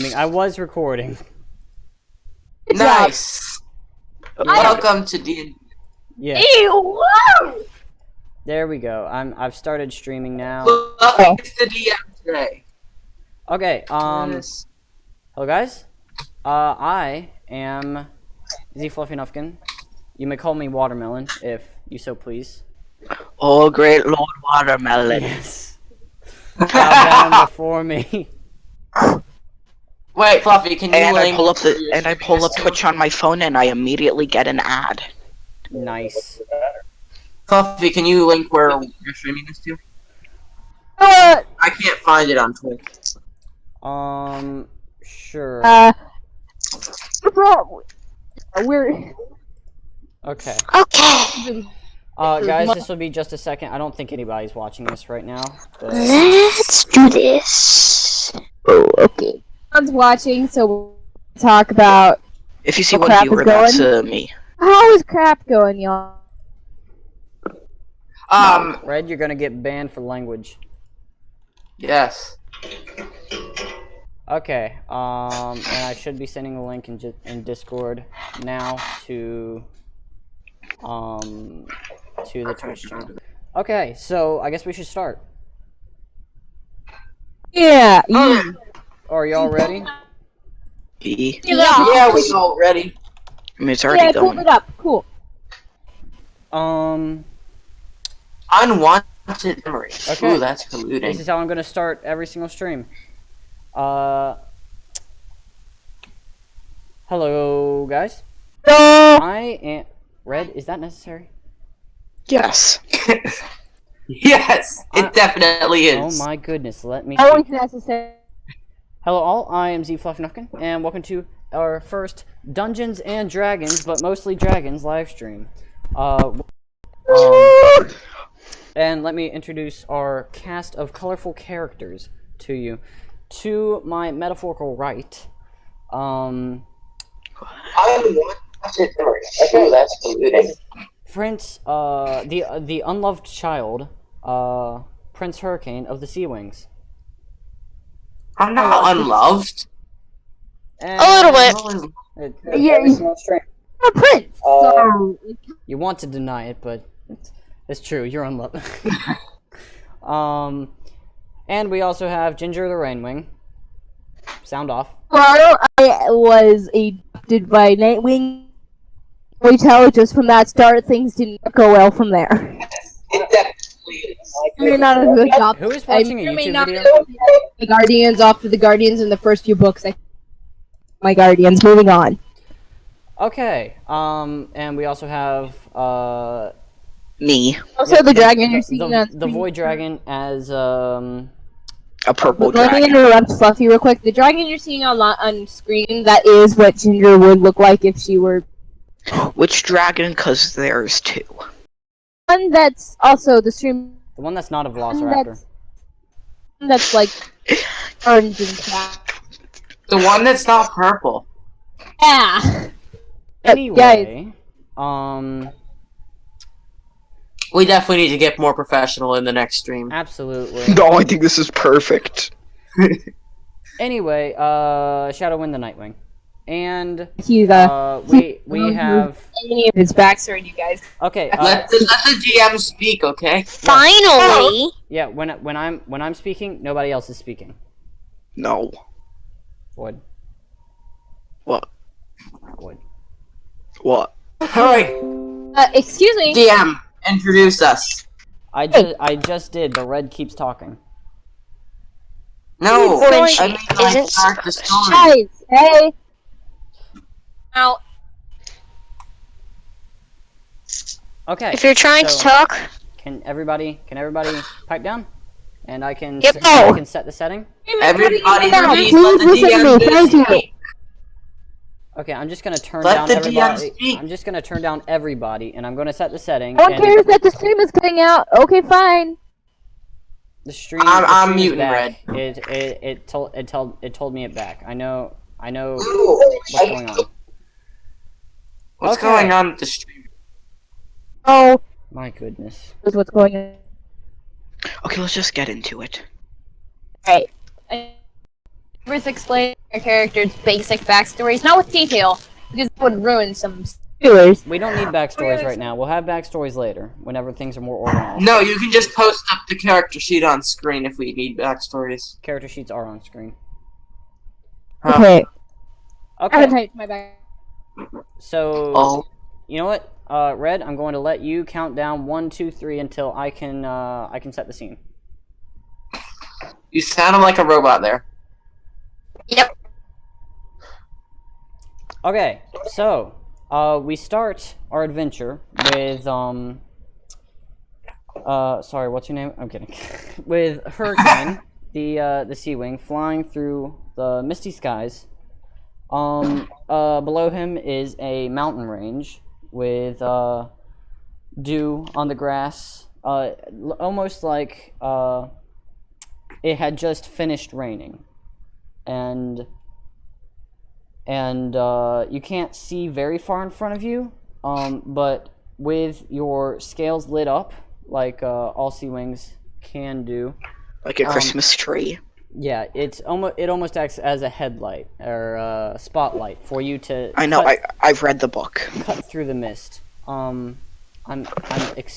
I was recording. Nice. Welcome to D&D. Yeah. Ew! There we go. I've started streaming now. Welcome to the DM today. Okay. Yes. Hello guys. I am Z Fluffy Nuffkin. You may call me Watermelon if you so please. Oh, great Lord Watermelon. Yes. Bow down before me. Wait, Fluffy, can you And link? I pull up Twitch on my phone and I immediately get an ad. Nice. Fluffy, can you link where you're streaming this to? What? I can't find it on Twitch. Sure. Bro, we're Okay. okay. Guys, this will be just a second. I don't think anybody's watching this right now. But... Let's do this. Oh, okay. Someone's watching, so we'll talk about If you see How one crap is viewer, that's going? me. how is crap going, y'all. Red, you're gonna get banned for language. Yes. Okay, and I should be sending a link in Discord now to the Twitch channel. Okay, so I guess we should start. Yeah. Are y'all ready? B. Yeah, we're all ready. I mean, it's already Yeah, pulled going. it up. Cool. Unwanted memories. Okay. Ooh, that's polluting. This is how I'm gonna start every single stream. Hello, guys. I am... Red, is that necessary? Yes. Yes, it definitely is. Oh my goodness, let me Always speak. necessary. Hello all, I am Z Fluffy Nuffkin, and welcome to our first Dungeons and Dragons, but mostly Dragons live stream. And let me introduce our cast of colorful characters to you. To my metaphorical right, Unwanted memories. Ooh, that's polluting. Prince, the unloved child, Prince Hurricane of the Sea Wings. I'm not unloved. And A little bit. Yeah, I'm a prince. So You want to deny it, but it's true. You're unloved. And we also have Ginger the Rainwing. Sound off. Well, I was adopted by Nightwing. We tell just from that start, things didn't go well from there. It definitely is. You're not a good job. Who is watching a YouTube video? The Guardians, off to the Guardians in the first few books. My Guardians. Moving on. Okay. And we also have Me. Also, the dragon you're seeing on the Void Dragon as A purple Let me dragon. interrupt Fluffy real quick. The dragon you're seeing on screen, that is what Ginger would look like if she were Which dragon? Because there's two. one that's also the stream. the one that's not a One Velociraptor. that's like orange and black. The one that's not purple. Yeah. Anyway, We definitely need to get more professional in the next stream. absolutely. No, I think this is perfect. Anyway, Shadowwind the Nightwing, and He's we have any of his backstory, you guys. okay. Let the GM speak, okay? Finally. Yeah, when I'm speaking, nobody else is speaking. No. Void. What? Void. What? Alright, Excuse me. GM, introduce us. I just did, but Red keeps talking. No, Orange I mean, like, start the story. Guys, hey. Now, Okay. If you're trying to so talk, can everybody pipe down? And I can Yep. I can set the setting. Everybody, now, please please let the listen to me. Thank you. DM speak. Okay, I'm just gonna turn Let down the DM everybody. speak. I'm just gonna turn down everybody, and I'm gonna set the setting. no one and cares that the stream is cutting out. Okay, fine. The stream. I'm the stream is muting back. Red. It told me it back. I know Ooh, what's going on. What's Okay. going on with the stream? Oh, My goodness. is what's going on. Okay, let's just get into it. Right. With explaining your character's basic backstories, not with detail, because it would ruin some spoilers. We don't need backstories right now. We'll have backstories later, whenever things are more organized. No, you can just post up the character sheet on screen if we need backstories. Character sheets are on screen. Huh. Okay. I Okay. haven't typed my back. So, Oh. you know what? Red, I'm going to let you count down 1, 2, 3 until I can set the scene. You sounded like a robot there. Yep. Okay, so we start our adventure with sorry, what's your name? I'm kidding. With Hurricane, the Sea Wing, flying through the misty skies. Below him is a mountain range with dew on the grass, almost like it had just finished raining, and you can't see very far in front of you, but with your scales lit up like all sea wings can do, Like a Christmas tree. yeah, it almost acts as a headlight or a spotlight for you to I know. I've read the book. cut through the mist.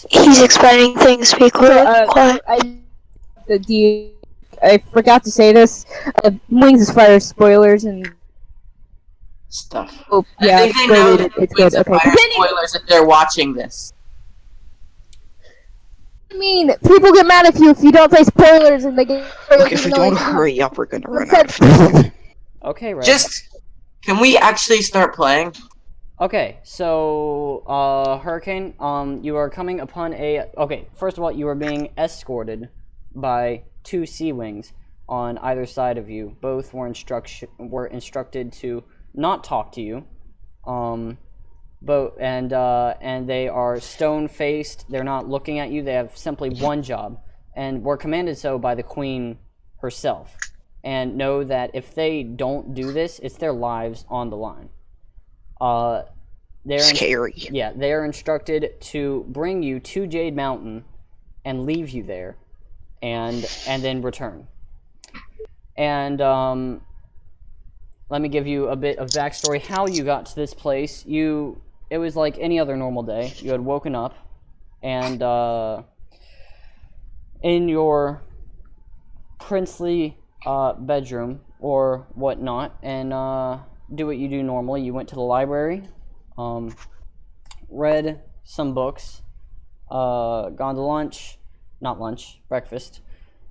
He's explaining things. Be quiet. Quiet. I forgot to say this. Wings is fire spoilers and Stuff. oh I yeah, think they know spoiled that it. It's Wings good. of Okay. Fire spoilers if they're watching this. I mean, people get mad at you if you don't say spoilers and they get. Look, if we don't hurry up, we're gonna run out of time. Okay, right. Can we actually start playing? Okay, so Hurricane, you are coming upon a. Okay, first of all, you are being escorted by 2 sea wings on either side of you. Both were instructed to not talk to you. And they are stone-faced. They're not looking at you. They have simply one job, and were commanded so by the Queen herself. And know that if they don't do this, it's their lives on the line. They're Scary. they are instructed to bring you to Jade Mountain and leave you there, and then return. And let me give you a bit of backstory how you got to this place. It was like any other normal day. You had woken up, and in your princely bedroom or whatnot, and do what you do normally. You went to the library, read some books, gone to breakfast,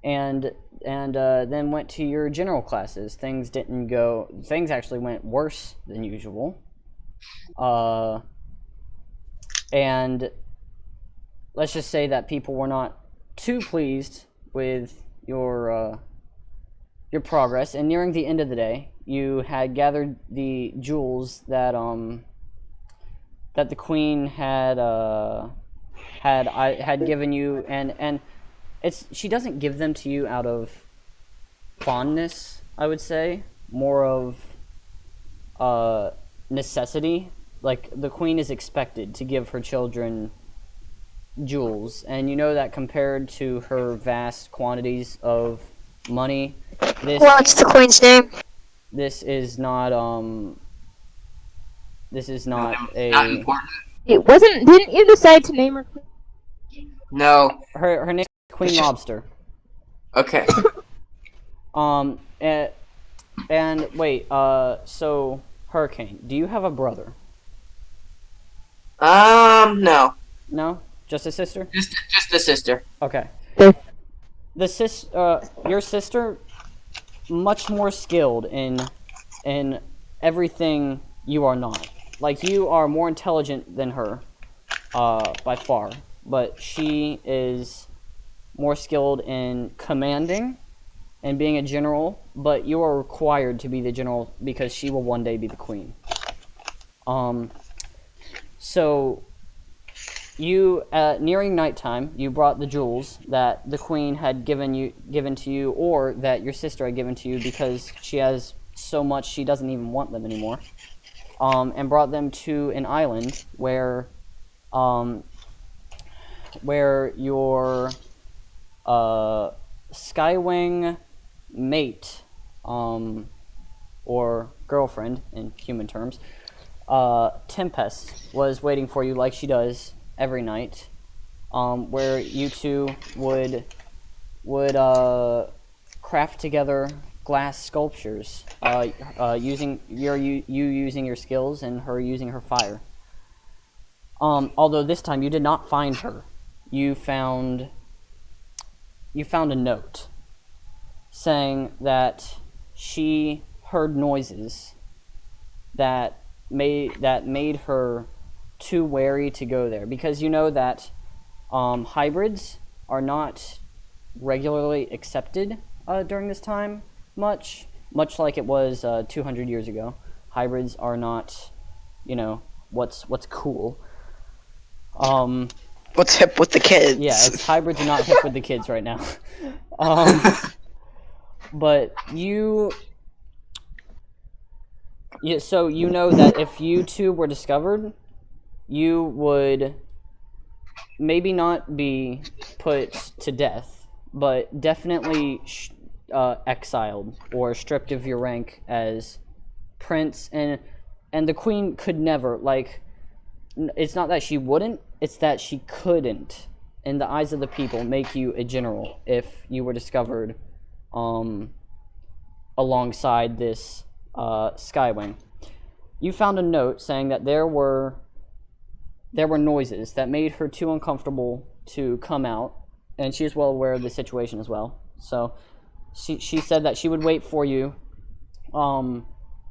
and then went to your general classes. Things actually went worse than usual. And let's just say that people were not too pleased with your progress. And nearing the end of the day, you had gathered the jewels that the Queen had given you, and she doesn't give them to you out of fondness, I would say, more of necessity. Like, the Queen is expected to give her children jewels, and you know that compared to her vast quantities of money, What's the Queen's name? this is not a Not important. It wasn't. Didn't you decide to name her? No. her name is Queen Lobster. Okay. And wait, so Hurricane, do you have a brother? No. No? Just a sister? Just a sister. Okay. Okay. Your sister, much more skilled in everything you are not. Like, you are more intelligent than her, by far. But she is more skilled in commanding and being a general, but you are required to be the general because she will one day be the queen. So you, nearing nighttime, you brought the jewels that the queen had given to you, or that your sister had given to you because she has so much she doesn't even want them anymore, and brought them to an island where your Skywing mate or girlfriend in human terms, Tempest, was waiting for you like she does every night, where you two would craft together glass sculptures, using you using your skills and her using her fire. Although this time you did not find her, you found a note saying that she heard noises that made her too wary to go there, because you know that hybrids are not regularly accepted during this time, much like it was 200 years ago. Hybrids are not, what's cool. What's hip with the kids? Yeah, hybrids are not hip with the kids right now. But so you know that if you two were discovered, you would maybe not be put to death, but definitely exiled or stripped of your rank as prince, and the queen could never, it's not that she wouldn't, it's that she couldn't, in the eyes of the people, make you a general if you were discovered alongside this Skywing. You found a note saying that there were noises that made her too uncomfortable to come out, and she is well aware of the situation as well. So she said that she would wait for you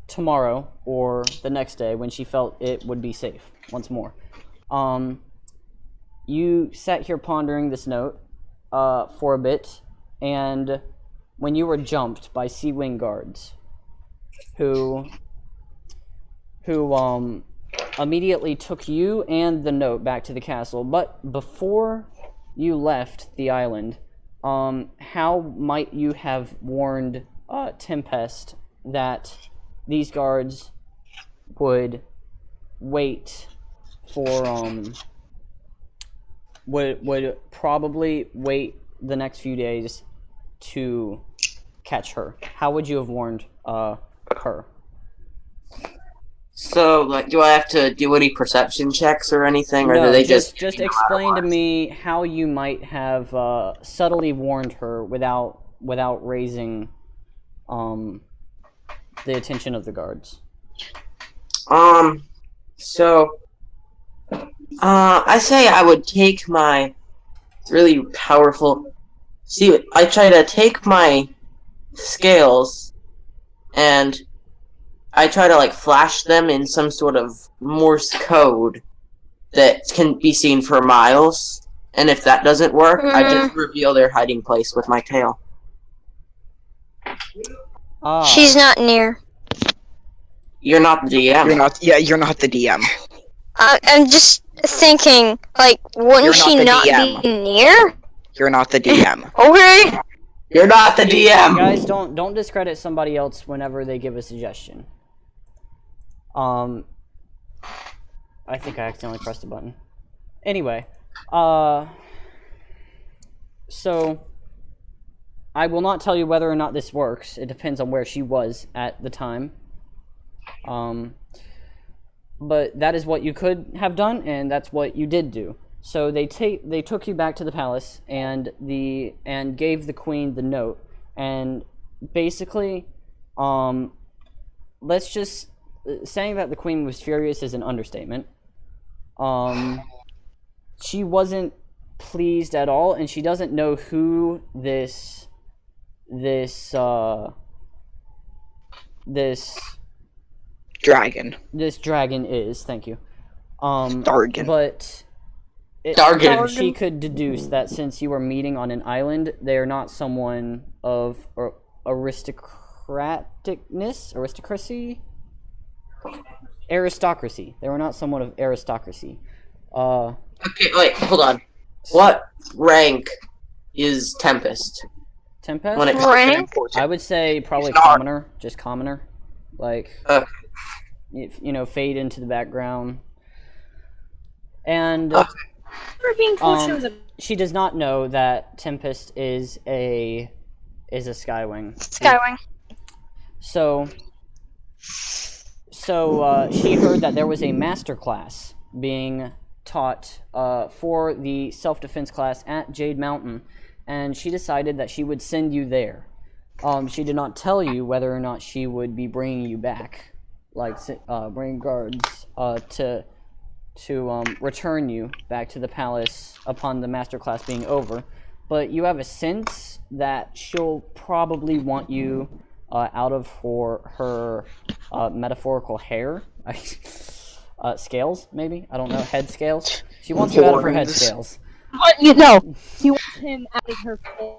tomorrow or the next day when she felt it would be safe once more. You sat here pondering this note for a bit, and when you were jumped by Sea Wing guards who immediately took you and the note back to the castle. But before you left the island, how might you have warned Tempest that these guards would wait for would probably wait the next few days to catch her? How would you have warned her? So, do I have to do any perception checks or anything, or No, do they just explain to me how you might have subtly warned her without raising the attention of the guards. So, I say I would take my really powerful. See, I try to take my scales and I try to flash them in some sort of Morse code that can be seen for miles. And if that doesn't work, I just reveal their hiding place with my tail. She's not near. You're not the DM. You're not the DM. I'm just thinking, wouldn't she not be near? You're not the DM. Okay. You're not the DM. Guys, don't discredit somebody else whenever they give a suggestion. I think I accidentally pressed a button. Anyway, so I will not tell you whether or not this works. It depends on where she was at the time. But that is what you could have done, and that's what you did do. So they took you back to the palace and gave the queen the note, and basically, let's just saying that the queen was furious is an understatement. She wasn't pleased at all, and she doesn't know who this Dragon. This dragon is. Thank you. Dargan. But Dargan. She could deduce that since you were meeting on an island, they are not someone of aristocracy. They were not someone of aristocracy. Okay, wait, hold on. What rank is Tempest? Tempest? When it comes Rank? I would say probably It's not- commoner, just commoner. Okay. Fade into the background. And We're being chosen. she does not know that Tempest is a Skywing. Skywing. So she heard that there was a master class being taught for the self-defense class at Jade Mountain, and she decided that she would send you there. She did not tell you whether or not she would be bringing you back, like bringing guards to return you back to the palace upon the master class being over. But you have a sense that she'll probably want you out of her metaphorical hair. Scales, maybe? I don't know. Head scales? She wants you out of her head scales. No, she wants him out of her face.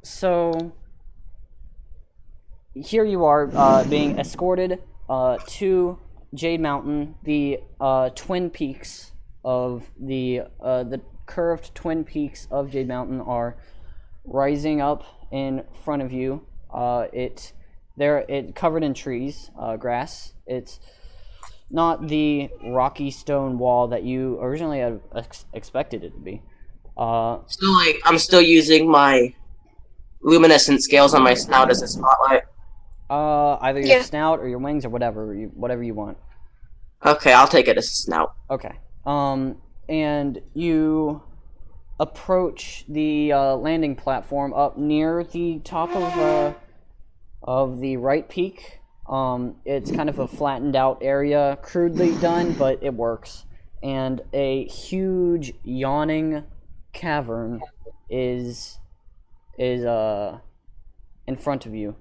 So here you are being escorted to Jade Mountain, the twin peaks of the curved twin peaks of Jade Mountain are rising up in front of you. It covered in trees, grass. It's not the rocky stone wall that you originally had expected it to be. So like I'm still using my luminescent scales on my snout as a spotlight. Either your snout or your wings or whatever you want. Okay, I'll take it as a snout. Okay. And you approach the landing platform up near the top of the right peak. It's kind of a flattened out area, crudely done, but it works. And a huge yawning cavern is in front of you.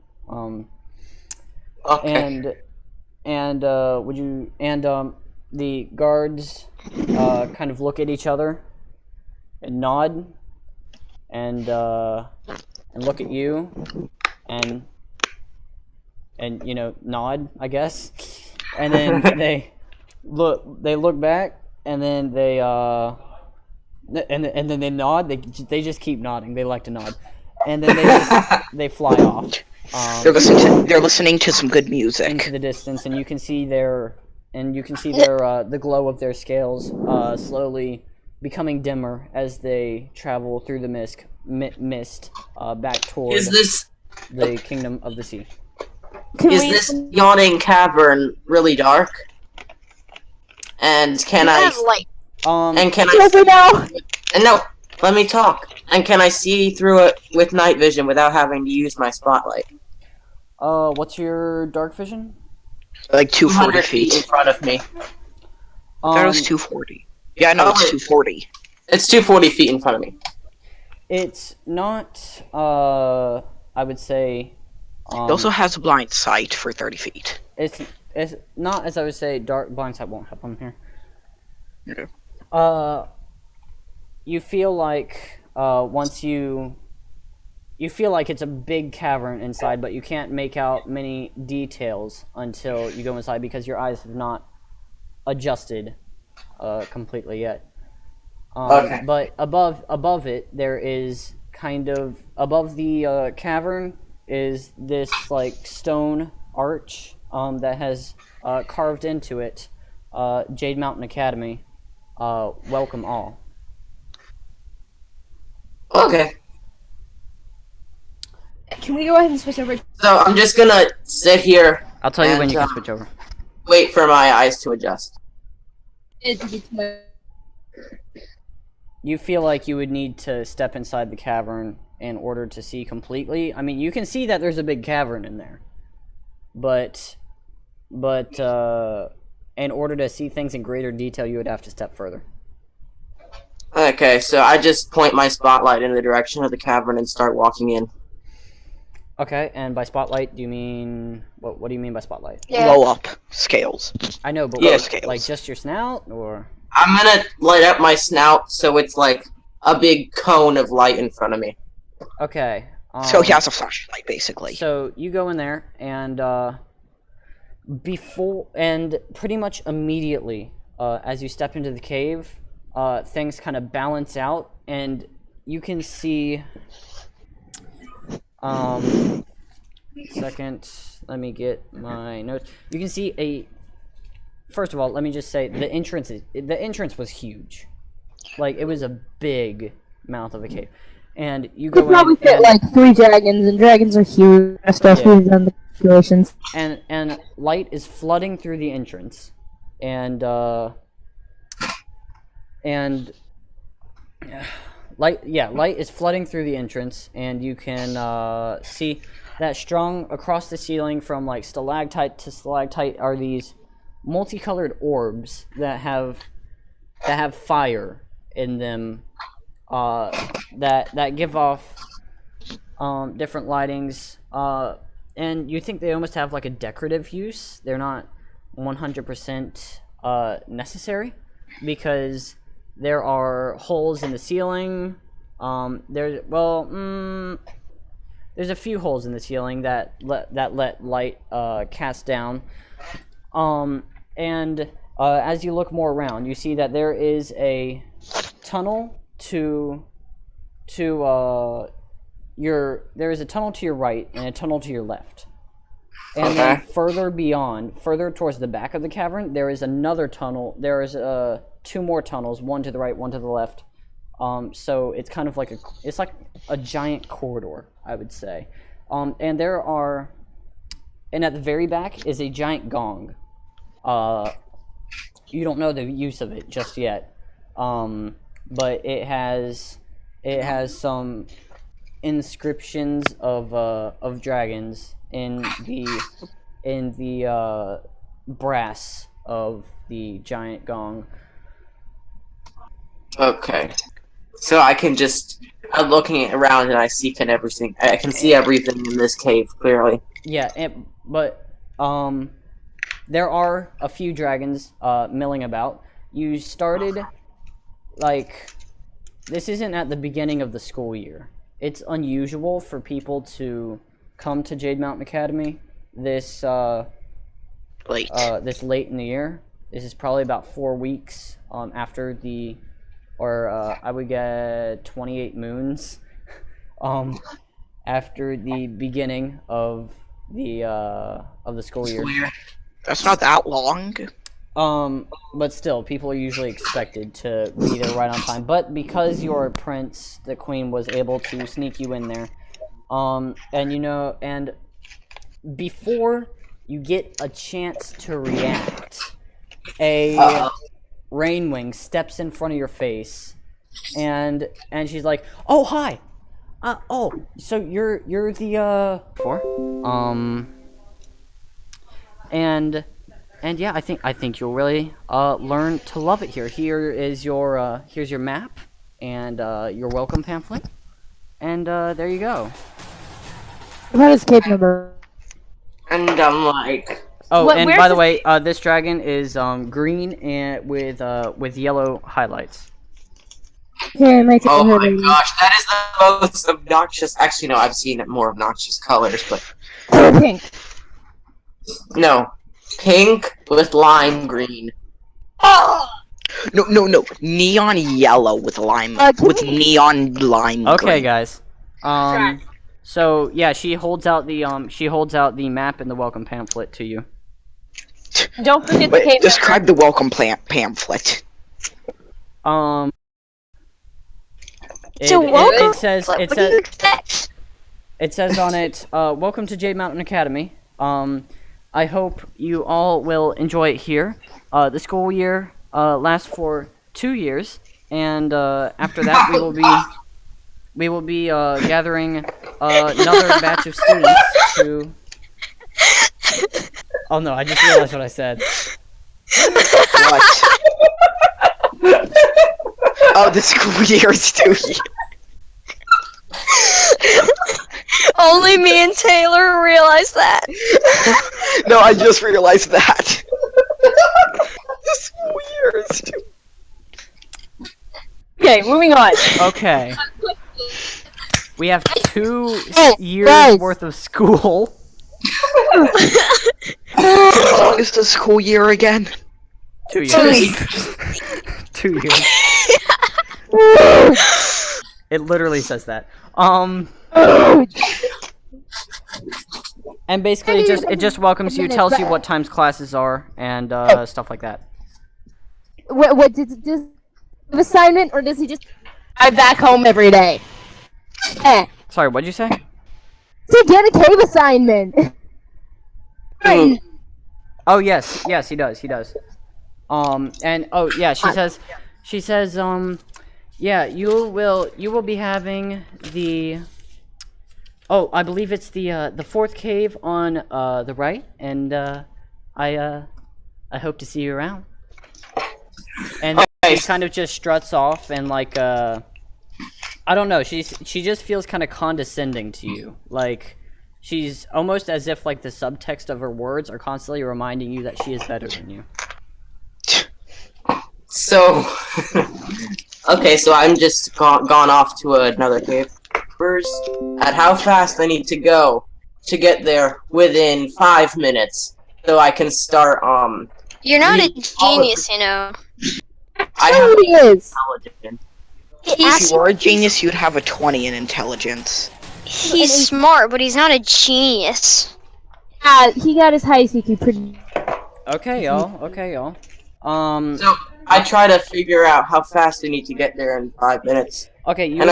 Okay. And the guards kind of look at each other and nod and look at you and nod, I guess. And then they look back and then they and then they nod. They just keep nodding. They like to nod. And then they fly off. They're listening to some good music into the distance, and you can see the glow of their scales slowly becoming dimmer as they travel through the mist back toward the Kingdom of the Sea. Is this yawning cavern really dark? And can I? And can I? And no, let me talk. And can I see through it with night vision without having to use my spotlight? What's your dark vision? Like 240 feet in front of me. That was 240. Yeah, no, it's 240. It's 240 feet in front of me. It's not. I would say. It also has blind sight for 30 feet. It's not, as I would say, dark blind sight won't help him here. Okay. You feel like you feel like it's a big cavern inside, but you can't make out many details until you go inside because your eyes have not adjusted completely yet. Okay. But above it, there is kind of above the cavern is this like stone arch that has carved into it Jade Mountain Academy. Welcome all. Okay. Can we go ahead and switch over? So I'm just gonna sit here. I'll tell you when you can switch over. Wait for my eyes to adjust. You feel like you would need to step inside the cavern in order to see completely. I mean, you can see that there's a big cavern in there, but in order to see things in greater detail, you would have to step further. Okay, so I just point my spotlight in the direction of the cavern and start walking in. Okay, and by spotlight, do you mean what do you mean by spotlight? Blow up scales. I know, but Yeah, what, like just your snout, or? I'm gonna light up my snout so it's like a big cone of light in front of me. Okay. So he has a flashlight, basically. So you go in there, and pretty much immediately, as you step into the cave, things kind of balance out, and you can see. Second, let me get my notes. You can see first of all, let me just say the entrance was huge. Like, it was a big mouth of a cave. And you go in. Probably fit like 3 dragons, and dragons are huge. Stuff Yeah. situations. and light is flooding through the entrance, and light is flooding through the entrance, and you can see that strung across the ceiling from like stalactite to stalactite are these multicolored orbs that have fire in them, that give off different lightings, and you think they almost have like a decorative use. They're not 100% necessary, because there are holes in the ceiling. There's a few holes in the ceiling that let light cast down. And as you look more around, you see that there is a tunnel to your right and a tunnel to your left. And then further towards the back of the cavern, there is another tunnel. There is two more tunnels, one to the right, one to the left. So it's kind of like a giant corridor, I would say. And at the very back is a giant gong. You don't know the use of it just yet, but it has some inscriptions of dragons in the brass of the giant gong. Okay. So I can I'm looking around and I see everything. I can see everything in this cave clearly. Yeah, but there are a few dragons milling about. You started, this isn't at the beginning of the school year. It's unusual for people to come to Jade Mountain Academy this late in the year. This is probably about 4 weeks after I would get 28 moons after the beginning of the school year. That's not that long. But still, people are usually expected to be there right on time. But because you're a prince, the queen was able to sneak you in there. And before you get a chance to react, a Rainwing steps in front of your face, and she's like, "Oh, hi. So you're the And yeah, I think you'll really learn to love it here. Here's your map and your welcome pamphlet, and there you go. What is escape number? And I'm like, oh, and by the way, this dragon is green and with yellow highlights. Okay, oh my gosh, that is the most obnoxious. Actually, no, I've seen more obnoxious colors, but pink. No. Pink with lime green. No. Neon yellow with neon lime Okay, green. guys. So yeah, she holds out the map and the welcome pamphlet to you. Don't forget the cave. Describe the welcome pamphlet. It says on it, welcome to Jade Mountain Academy. I hope you all will enjoy it here. The school year lasts for 2 years, and after that we will be gathering another batch of students to. Oh no! I just realized what I said. What? Oh, the school year is 2 years. Only me and Taylor realized that. No, I just realized that. The school year is 2. Okay, moving on. Okay. We have 2 years worth of school. How long is the school year again? 2 years. 2 years. It literally says that. And basically, it just welcomes you, tells you what times classes are, and stuff like that. What does assignment, or does he just drive back home every day? Sorry, what'd you say? To get a cave assignment. Oh yes, he does. And oh yeah, she says, yeah, you will be having the. Oh, I believe it's the fourth cave on the right, and I hope to see you around. And she kind of just struts off and like I don't know, she just feels kind of condescending to you, like she's almost as if like the subtext of her words are constantly reminding you that she is better than you. So, okay, so I'm just gone off to another cave. First, at how fast I need to go to get there within 5 minutes, so I can start, You're not a genius, you know. I have He is. intelligence. If you were a genius, you'd have a 20 in intelligence. He's smart, but he's not a genius. He got his highest EQ pretty. Okay, y'all. So, I try to figure out how fast I need to get there in 5 minutes. Okay, you would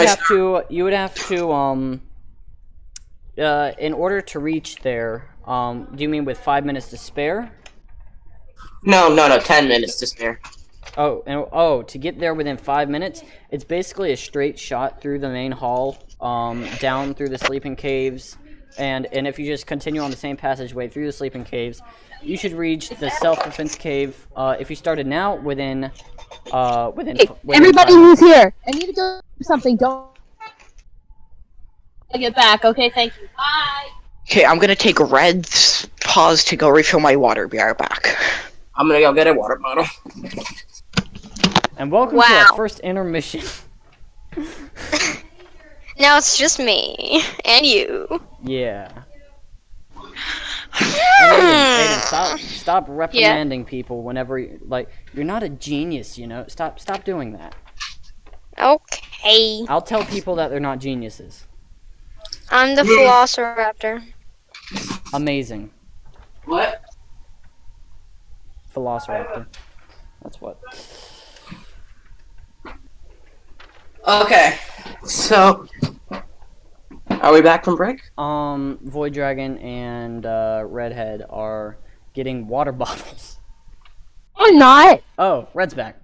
have to, in order to reach there, do you mean with 5 minutes to spare? No, 10 minutes to spare. Oh, to get there within 5 minutes, it's basically a straight shot through the main hall, down through the sleeping caves, and if you just continue on the same passageway through the sleeping caves, you should reach the self-defense cave, if you started now, within Everybody who's here, I need to go do something. Don't get back. Okay, thank you. Bye. Okay, I'm gonna take a Red's pause to go refill my water. Be right back. I'm gonna go get a water bottle. And welcome to our first intermission. Now it's just me and you. Yeah. Aiden, stop reprimanding people whenever you're not a genius, you know. Stop doing that. Okay. I'll tell people that they're not geniuses. I'm the Velociraptor. Amazing. What? Velociraptor. That's what. Okay, so are we back from break? Void Dragon and Redhead are getting water bottles. I'm not. Oh, Red's back.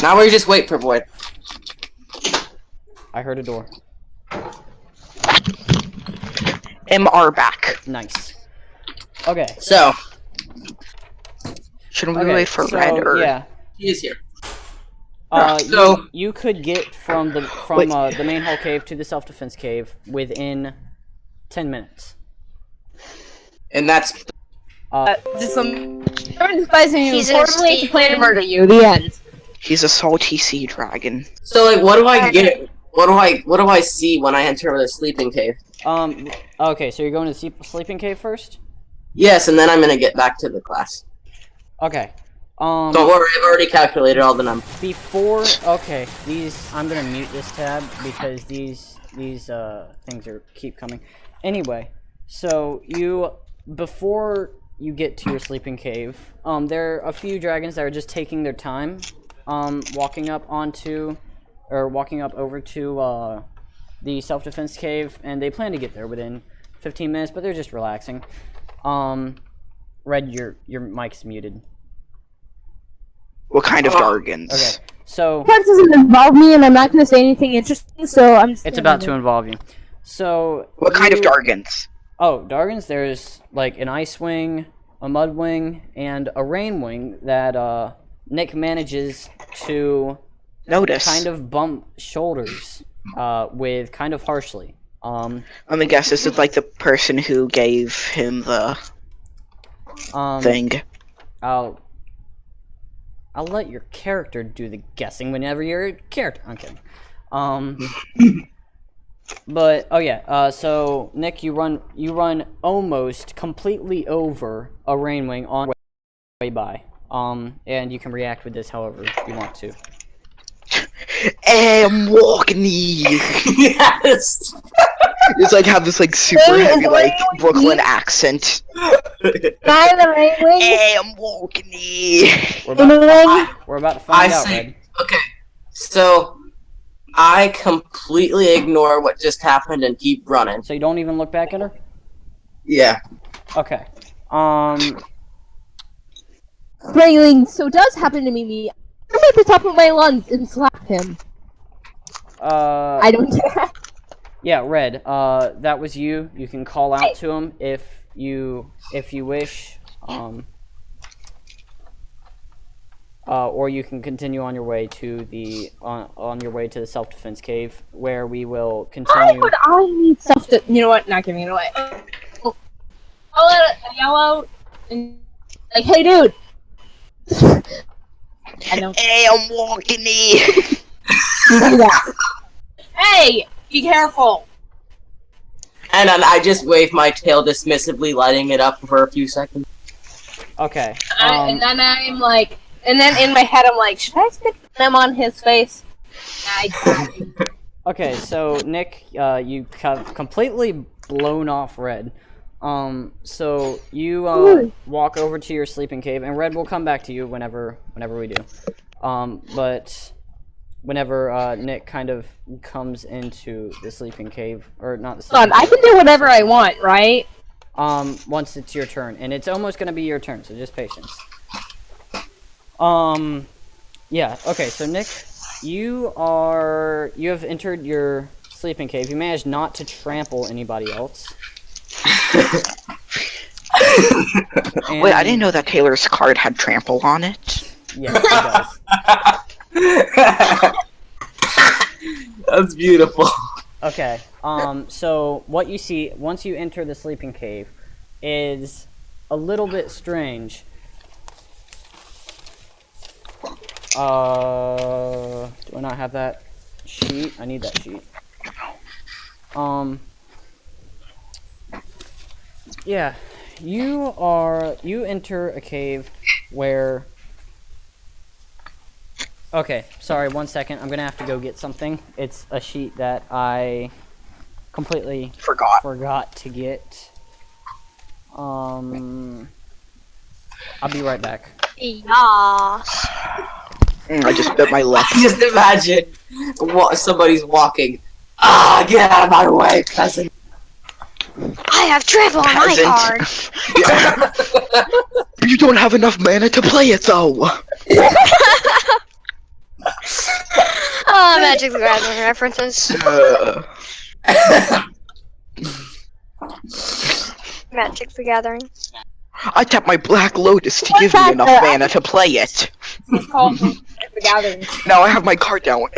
Now we just wait for Void. I heard a door. MR back. Nice. Okay. So, Shouldn't we wait for Red or? Yeah. he is here. You could get from the main hall cave to the self-defense cave within 10 minutes. And that's Just some despising you, He's formally to plan to Steven. murder you. The end. He's a salty sea dragon. so. Like, what do I get? What do I see when I enter the sleeping cave? Okay, so you're going to the sleeping cave first? Yes, and then I'm gonna get back to the class. Okay. Don't worry, I've already calculated all the numbers. Okay, I'm gonna mute this tab because these things keep coming. Anyway, so before you get to your sleeping cave, there are a few dragons that are just taking their time, walking up over to the self-defense cave, and they plan to get there within 15 minutes, but they're just relaxing. Red, your mic's muted. What kind of dragons? Okay, so That doesn't involve me, and I'm not going to say anything interesting. So I'm just. it's about to involve you. So What kind of dragons? Oh, Dargans, there's like an ice wing, a mud wing, and a rain wing that Nick manages to Notice. kind of bump shoulders with kind of harshly. Let me guess, this is like the person who gave him the thing. I'll let your character do the guessing whenever you're a character. I'm kidding. But oh yeah, so Nick, you run almost completely over a rain wing on the way by. And you can react with this however you want to. I'm walking these. Yes. It's like have this like super heavy like Brooklyn accent. I'm walking these. We're about to find out, Red. Okay, so I completely ignore what just happened and keep running. So you don't even look back at her? Yeah. Okay. Sprayling, so does happen to me. I'm at the top of my lungs and slap him. I don't care. Yeah, Red. That was you. You can call out to him if you wish. Or you can continue on your way to the self-defense cave, where we will continue. Why would I need stuff to? You know what? Not giving it away. I'll let it yell out and like, "Hey, dude!" I don't. Hey, I'm walking here. Hey, be careful. And then I just wave my tail dismissively, lighting it up for a few seconds. Okay. And then I'm like, and then in my head I'm like, should I stick them on his face? Okay, so Nick, you have completely blown off Red. So you walk over to your sleeping cave, and Red will come back to you whenever we do. But whenever Nick kind of comes into the sleeping cave, or not the sleeping cave. I can do whatever I want, right? Once it's your turn, and it's almost gonna be your turn, so just patience. Yeah. Okay. So Nick, you have entered your sleeping cave. You managed not to trample anybody else. Wait, I didn't know that Taylor's card had trample on it. Yeah, it does. That's beautiful. Okay. So what you see once you enter the sleeping cave is a little bit strange. Do I not have that sheet? I need that sheet. Yeah, you enter a cave where. Okay, sorry, 1 second. I'm gonna have to go get something. It's a sheet that I completely forgot to get. I'll be right back. Yes. I just bit my lip. Just imagine somebody's walking. Get out of my way, cousin. I have trample on my card. You don't have enough mana to play it, though. Oh, Magic the Gathering references. Magic the Gathering. I tapped my Black Lotus to give me enough mana to play it. It's called the Gathering. Now I have my card down.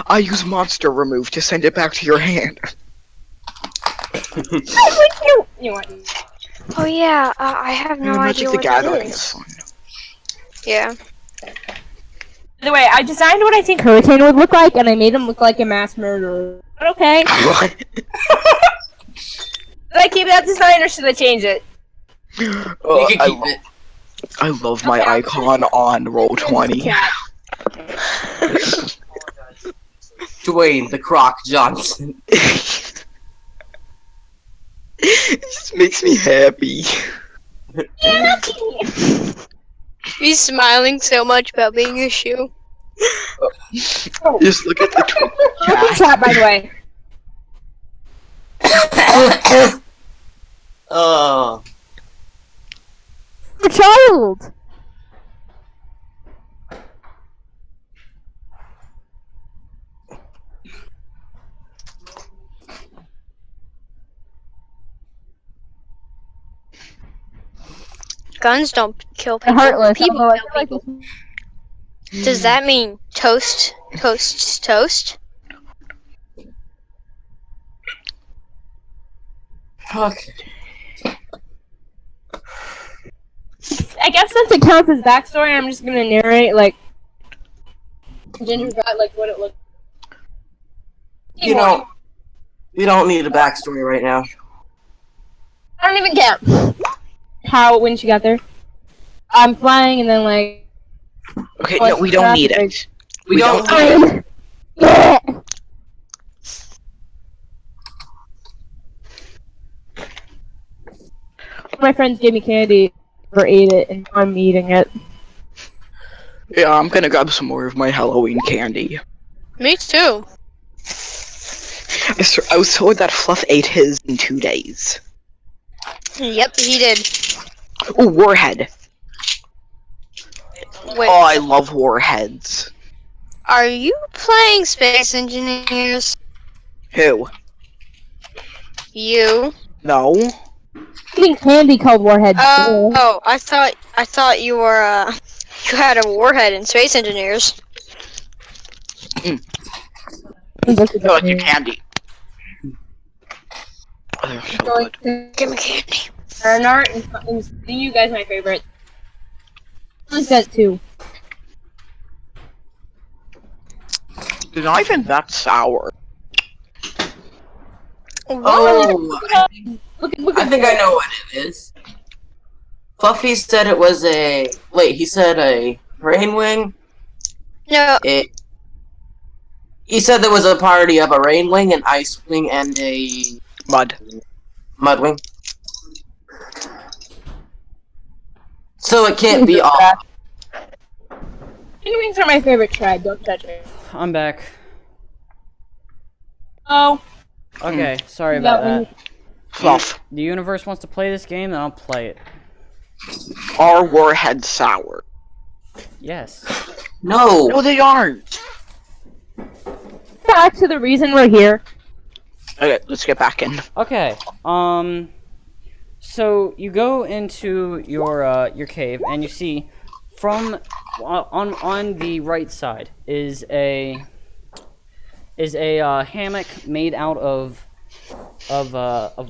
I use Monster Remove to send it back to your hand. You want? Oh yeah, I have no idea Magic the what Gathering it is is. fun. Yeah. By the way, I designed what I think Hurricane would look like, and I made him look like a mass murderer. But okay. What? Did I keep that design, or should I change it? You can keep it. I love my icon on Roll20. Dwayne the Croc Johnson. It just makes me happy. He's smiling so much about being a shoe. Just look at the Good chat, by the way. Oh. A child. Guns don't kill people. Heartless. People although I kill feel like people. Does that mean toast? Toast? Okay. I guess since it counts as backstory, I'm just gonna narrate like Ginger got like what it looked. You know, we don't need a backstory right now. I don't even care how when she got there. I'm flying and then like. Okay, no, we don't need it. We don't. Yeah. My friends gave me candy, or ate it, and I'm eating it. Yeah, I'm gonna grab some more of my Halloween candy. Me too. I was told that Fluff ate his in 2 days. Yep, he did. Ooh, Warhead. Wait, Oh, I love Warheads. are you playing Space Engineers? Who? You? No. Eating candy called Warhead. I thought you were, you had a warhead in Space Engineers. I like your candy. Oh, they're so good. Give me candy. Bernard and you guys my favorite. I like that too. They're not even that sour. Oh, I think I know what it is. Fluffy said it was a... Wait, he said a rain wing? No, He said there was a party of a rain wing, an ice wing, and a... Mud. Mud wing. So it can't be all... Chicken wings are my favorite tribe. Don't touch me. I'm back. Oh. Okay, sorry about that. Fluff. The universe wants to play this game, then I'll play it. Are Warheads sour? Yes. No! No, they aren't. Back to the reason we're here. Okay, let's get back in. Okay. So you go into your cave and you see from on the right side is a hammock made out of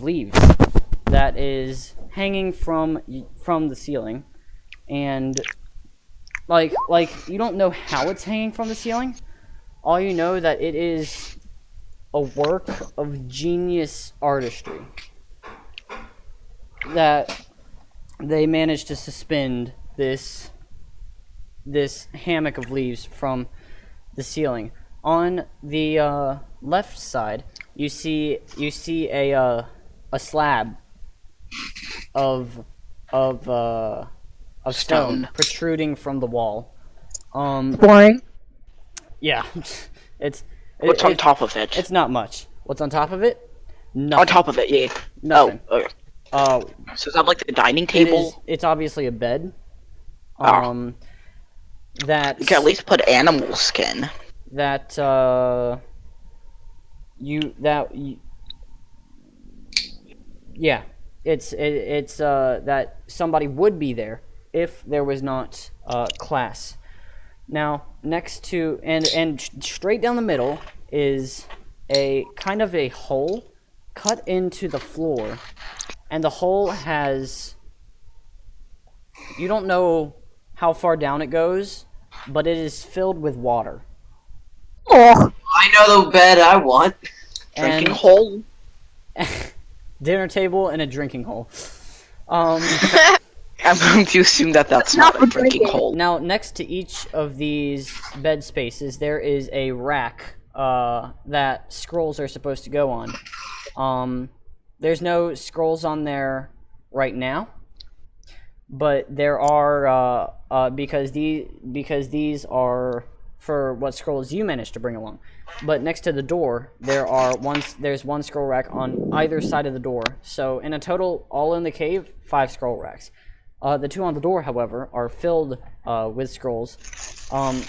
leaves that is hanging from the ceiling, and like you don't know how it's hanging from the ceiling. All you know that it is a work of genius artistry that they managed to suspend this hammock of leaves from the ceiling. On the left side, you see a slab of stone protruding from the wall. Boring. Yeah, it's What's on top of it? It's not much. What's on top of it? Nothing. On top of it, yeah. Nothing. Oh, okay. So is that like the dining It table? is, it's obviously a bed. Oh. That You can at least put animal skin. that yeah, it's that somebody would be there if there was not class. Now, next to and straight down the middle is a kind of a hole cut into the floor, and the hole has, you don't know how far down it goes, but it is filled with water. Oh, I know the bed I want. Drinking And hole. dinner table and a drinking hole. I'm going to assume that that's not a drinking hole. Now, next to each of these bed spaces, there is a rack that scrolls are supposed to go on. There's no scrolls on there right now, but there are because these are for what scrolls you managed to bring along. But next to the door, there's one scroll rack on either side of the door. So in a total, all in the cave, 5 scroll racks. The 2 on the door, however, are filled with scrolls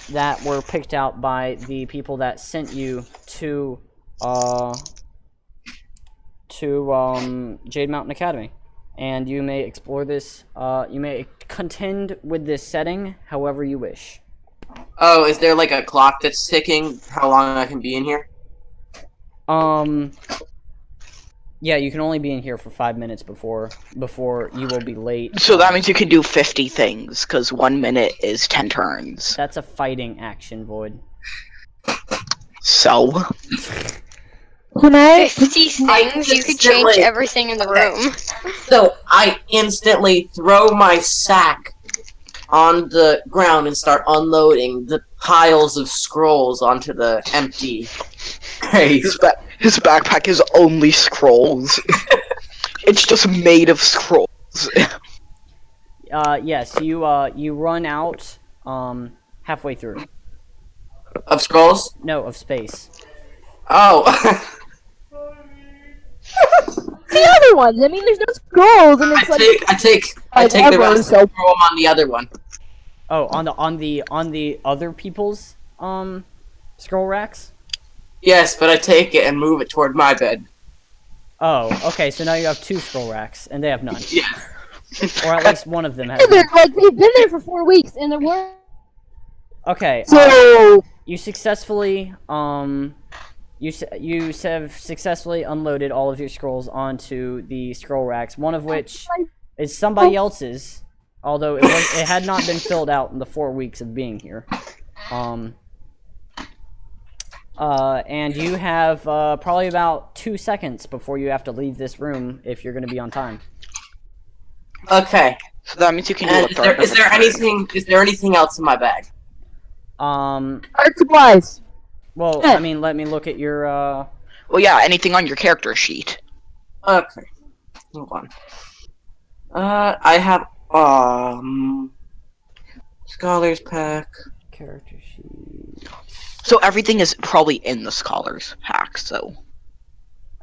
that were picked out by the people that sent you to Jade Mountain Academy. And you may explore this, you may contend with this setting however you wish. Oh, is there like a clock that's ticking how long I can be in here? Yeah, you can only be in here for 5 minutes before you will be late. So that means you can do 50 things, because 1 minute is 10 turns. That's a fighting action, Void. So? can I? 50 things, you could change everything in the room. So I instantly throw my sack on the ground and start unloading the piles of scrolls onto the empty crate. His backpack is only scrolls. It's just made of scrolls. Yes, you run out halfway through. Of scrolls? No, of space. Oh. The other ones. I mean, there's no scrolls, and it's I take the rest and throw them on the other one. Oh, on the other people's scroll racks? Yes, but I take it and move it toward my bed. Oh, okay, so now you have 2 scroll racks, and they have none. Yeah. Or at least one of them has none. like they've been there for 4 weeks, and there weren't. Okay, So you successfully, you have successfully unloaded all of your scrolls onto the scroll racks, one of which is somebody else's, although it had not been filled out in the 4 weeks of being here. And you have probably about 2 seconds before you have to leave this room if you're going to be on time. Okay. So that means you can do And is there anything else in my bag? art supplies. Well, I mean, let me look at your Well, yeah, anything on your character sheet. Okay. Hold on. I have Scholars Pack. character sheet. So everything is probably in the Scholars Pack, so...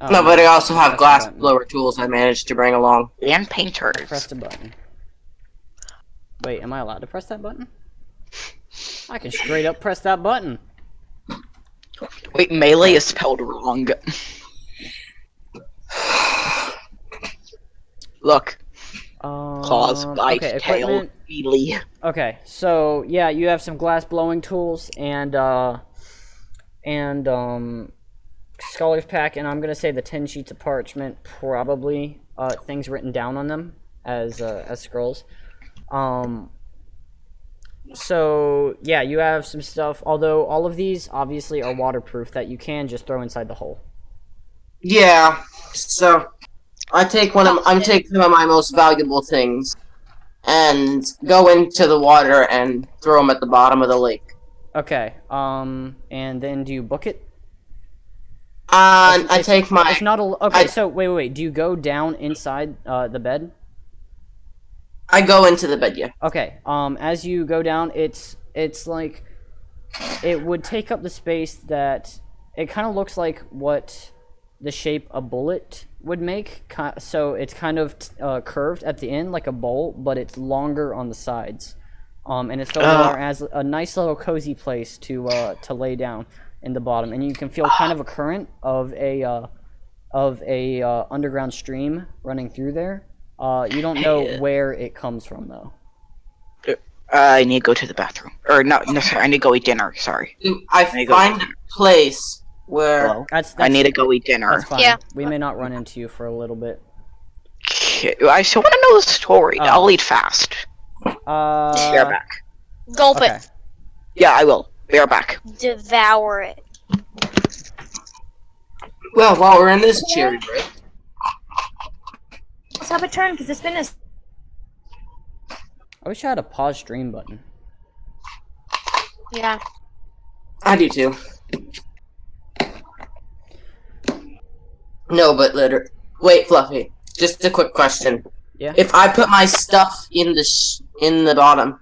Oh, No, but I also have press glass the button. blower tools I managed to bring along. And painters. Press the button. Wait, am I allowed to press that button? I can straight up press that button. Wait, melee is spelled wrong. Look. Claws, bite, okay, tail, equipment. melee. Okay, so yeah, you have some glass blowing tools and scholar's pack, and I'm gonna say the 10 sheets of parchment, probably things written down on them as scrolls. So yeah, you have some stuff. Although all of these obviously are waterproof, that you can just throw inside the hole. Yeah. So I'm taking one of my most valuable things and go into the water and throw them at the bottom of the lake. Okay. And then do you book it? I take my. It's not a. Okay. So wait. Do you go down inside the bed? I go into the bed, yeah. Okay. As you go down, it's like it would take up the space that it kind of looks like what the shape a bullet would make. So it's kind of curved at the end like a bowl, but it's longer on the sides. And it's filled with water as a nice little cozy place to lay down in the bottom, and you can feel kind of a current of a underground stream running through there. You don't know where it comes from, though. I need to go to the bathroom. Or, no, sorry, I need to go eat dinner, sorry. I find a place where... Hello? That's I need to go eat dinner. That's fine. Yeah. We may not run into you for a little bit. I still want to know the story. Oh. I'll eat fast. Be right back. Gulp Okay. it. Yeah, I will. Be right back. Devour it. Well, while we're in this cherry break... Let's have a turn, because it's been a... I wish I had a pause stream button. Yeah. I do too. No, but later. Wait, Fluffy. Just a quick question. Yeah. If I put my stuff in the bottom,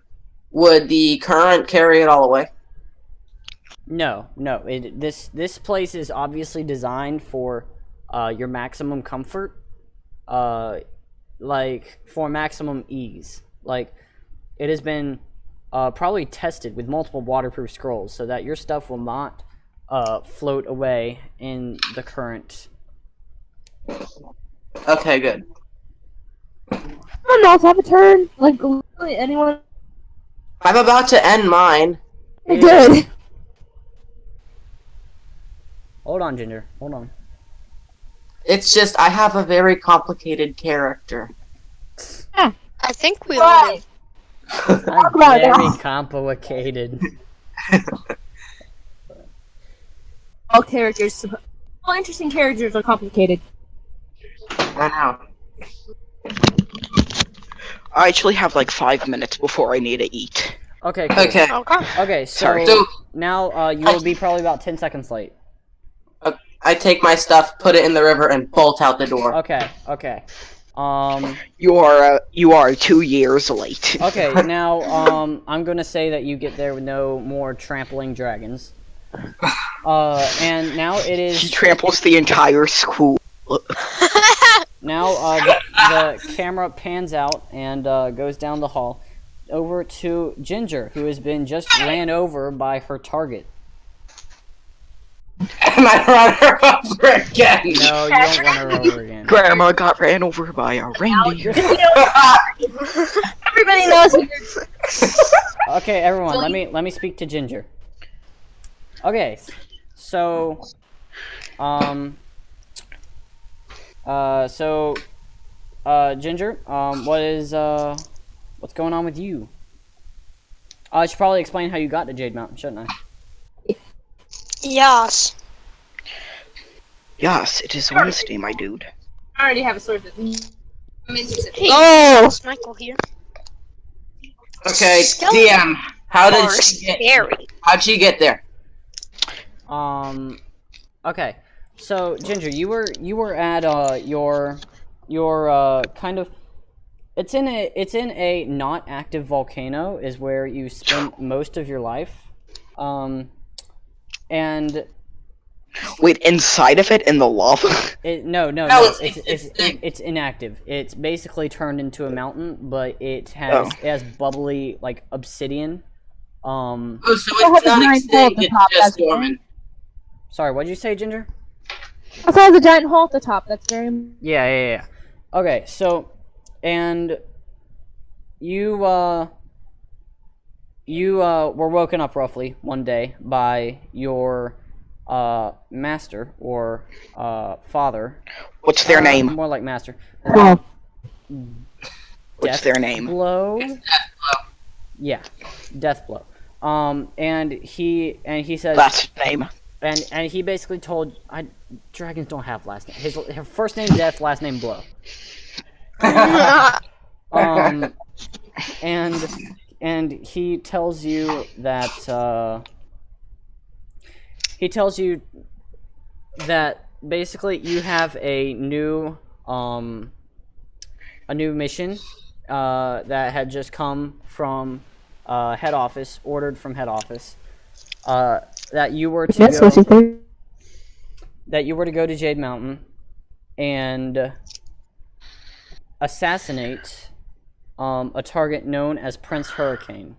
would the current carry it all away? No. This place is obviously designed for your maximum comfort. Like for maximum ease. Like it has been probably tested with multiple waterproof scrolls so that your stuff will not float away in the current. Okay, good. Someone else have a turn. Like literally anyone. I'm about to end mine. Good. Hold on, Ginger. Hold on. It's just I have a very complicated character. I think we all do. I'm about it. very complicated. All characters... All interesting characters are complicated. I know. I actually have like 5 minutes before I need to eat. Okay. Cool. Okay. Okay. Sorry. So Now you will be probably about 10 seconds late. I take my stuff, put it in the river, and bolt out the door. Okay. You are 2 years late. Okay, now, I'm gonna say that you get there with no more trampling dragons. And now it He is... tramples the entire school. now the camera pans out and goes down the hall over to Ginger, who has been just ran over by her target. And I run her over again. No, you don't run her over again. Grandma got ran over by a reindeer. Everybody knows. Okay, everyone, let me speak to Ginger. Okay, so, Ginger, what's going on with you? I should probably explain how you got to Jade Mountain, shouldn't I? Yes. Yes, it is Wednesday, my dude. I already have a source. I'm interested. Hey, Oh! it's Michael here. Okay, DM. How'd she get there? Okay. So, Ginger, you were at your kind of it's in a not active volcano is where you spend most of your life. And wait, inside of it in the lava? No, it's inactive. It's basically turned into a mountain, but it has bubbly like obsidian. Oh, so it's not extinct, it's just dormant. Sorry, what did you say, Ginger? I saw the giant hole at the top. That's very. Yeah. Okay, so, and you were woken up roughly one day by your master or father. What's their name? More like master. Oh. What's their name? Blow. Deathblow. Yeah, Deathblow. And he says Last name. And he basically told dragons don't have last name. His first name Death, last name Blow. And he tells you that basically you have a new mission that had just come from head office, ordered from head office. That you were to go to Jade Mountain and assassinate a target known as Prince Hurricane.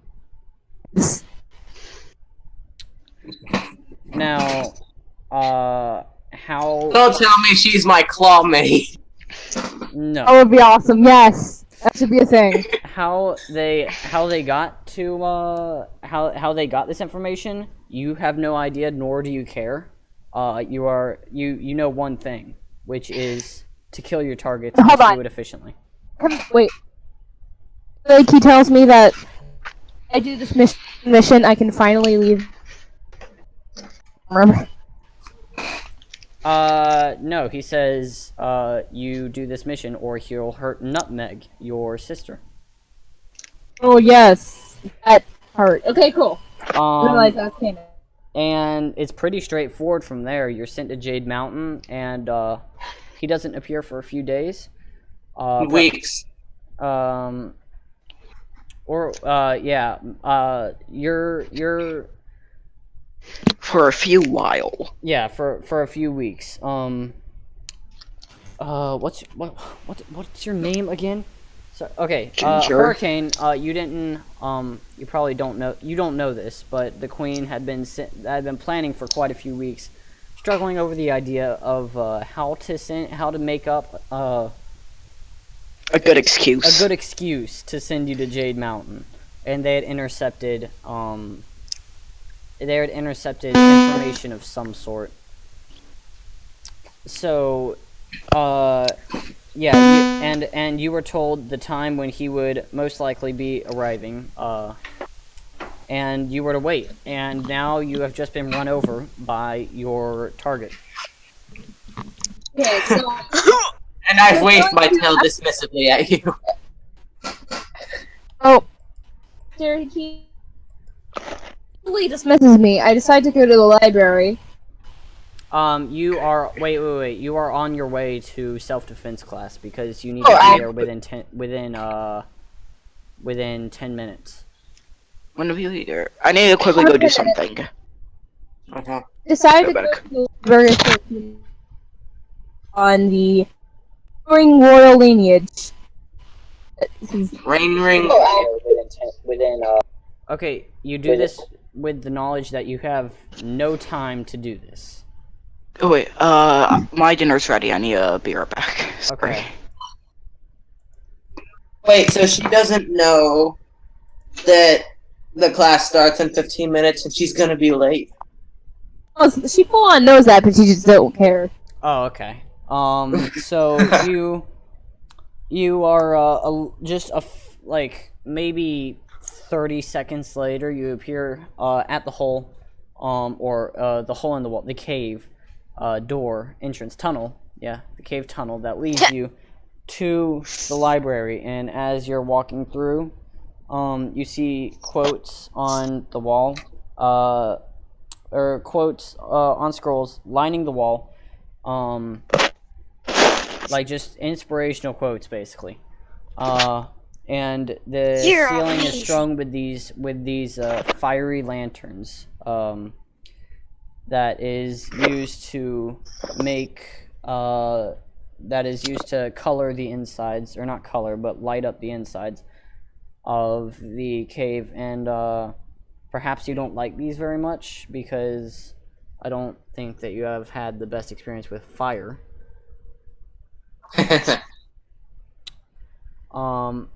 Now, how? Don't tell me she's my clawmate. No. That would be awesome. Yes, that should be a thing. How they got to how they got this information? You have no idea, nor do you care. You know one thing, which is to kill your targets and do it efficiently. Wait. Like he tells me that I do this mission, I can finally leave. Remember? No, he says, you do this mission or he'll hurt Nutmeg, your sister. Oh yes, that hurt. Okay, cool. Realize that came in. And it's pretty straightforward from there. You're sent to Jade Mountain, and he doesn't appear for a few days. Weeks. You're for a few while. Yeah, for a few weeks. What's your name again? So, okay, Hurricane. You didn't. You probably don't know. You don't know this, but the Queen had been planning for quite a few weeks, struggling over the idea of how to make up a good excuse. A good excuse to send you to Jade Mountain, and they had intercepted. They had intercepted information of some sort. So, yeah, and you were told the time when he would most likely be arriving, and you were to wait. And now you have just been run over by your target. Okay, so. And I've waved my tail dismissively at you. Oh. He totally dismisses me. I decide to go to the library. You are wait. You are on your way to self-defense class because you need to be there within 10 minutes. When are we leader? I need to quickly go do something. Decided to go to the library on the royal lineage. Ring. Okay, you do this with the knowledge that you have no time to do this. Oh wait, my dinner's ready. I need to be right back. Sorry. Okay. Wait, so she doesn't know that the class starts in 15 minutes and she's gonna be late? Oh, she full on knows that, but she just don't care. Oh, okay. So you are just like maybe 30 seconds later, you appear at the hole, or the hole in the wall, the cave door entrance tunnel. Yeah, the cave tunnel that leads you to the library. And as you're walking through, you see quotes on the wall, or quotes on scrolls lining the wall, like just inspirational quotes, basically. And the ceiling is strung with these fiery lanterns, that is used to color the insides, or not color, but light up the insides of the cave. And perhaps you don't like these very much, because I don't think that you have had the best experience with fire.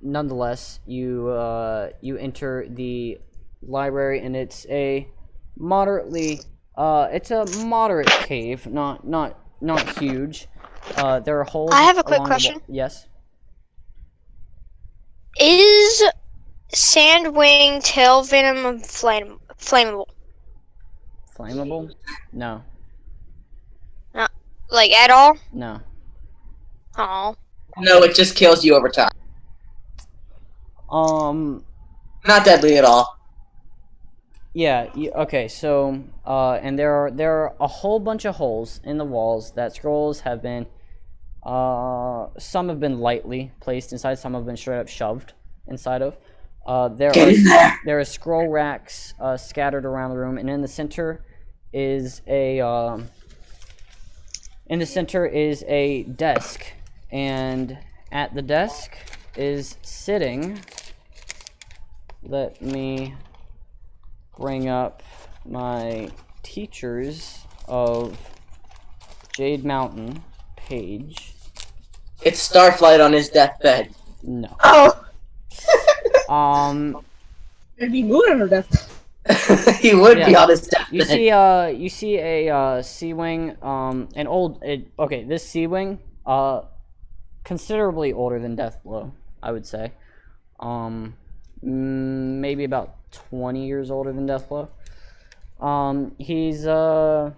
Nonetheless, you enter the library, and it's a moderate cave, not huge. There are holes. I have a quick along question. Yes. Is sandwing tail venom flammable? Flammable? No. Not like at all? No. Oh. No, it just kills you over time. Not deadly at all. Yeah. Okay. So, and there are a whole bunch of holes in the walls that scrolls have been. Some have been lightly placed inside. Some have been straight up shoved inside of. There are scroll racks scattered around the room, and in the center is a desk, and at the desk is sitting. Let me bring up my Teachers of Jade Mountain page. It's Starflight on his deathbed. No. Oh, Um. it'd be moving on her death. He would be Yeah. on his deathbed. You see a C-wing, this C-wing, considerably older than Deathblow, I would say. Maybe about 20 years older than Deathblow. He's a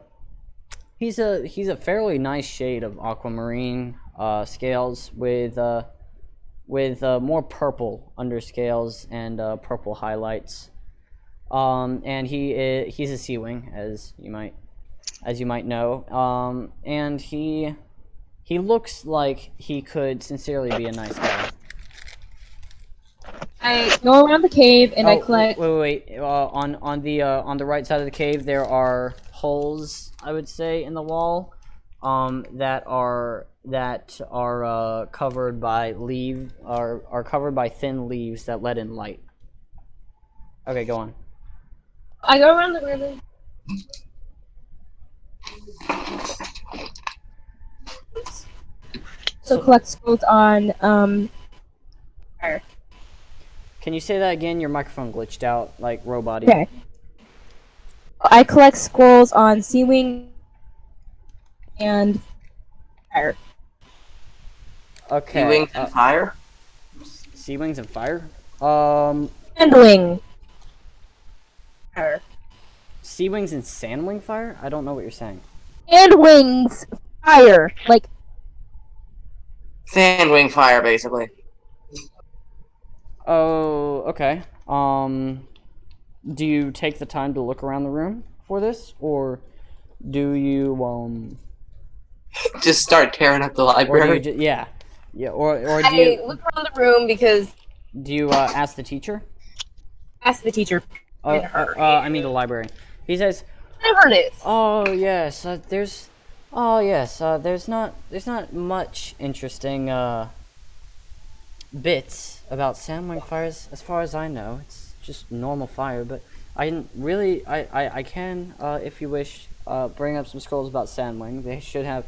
fairly nice shade of aquamarine scales with more purple underscales and purple highlights. And he's a C-wing, as you might know. And he looks like he could sincerely be a nice guy. I go around the cave and I collect. Wait. On the right side of the cave, there are holes, I would say, in the wall, that are covered by covered by thin leaves that let in light. Okay, go on. I go around the room. So collect scrolls on fire. Can you say that again? Your microphone glitched out like robot. Okay. I collect scrolls on C-wing and fire. Okay. Sea-wings and fire? C-wings and fire? And wing. Fire. C-wings and sandwing fire? I don't know what you're saying. And wings fire. Like, Sandwing fire, basically. Oh, okay. Do you take the time to look around the room for this, or do you Just start tearing up the or do library. you yeah, or do I you look around the room because ask the teacher? ask the teacher. I mean the librarian. He says, Whatever it is. "Oh yes, there's Oh yes, there's not much interesting bits about sandwing fires as far as I know. It's just normal fire, but I can really I can if you wish bring up some scrolls about sandwing. They should have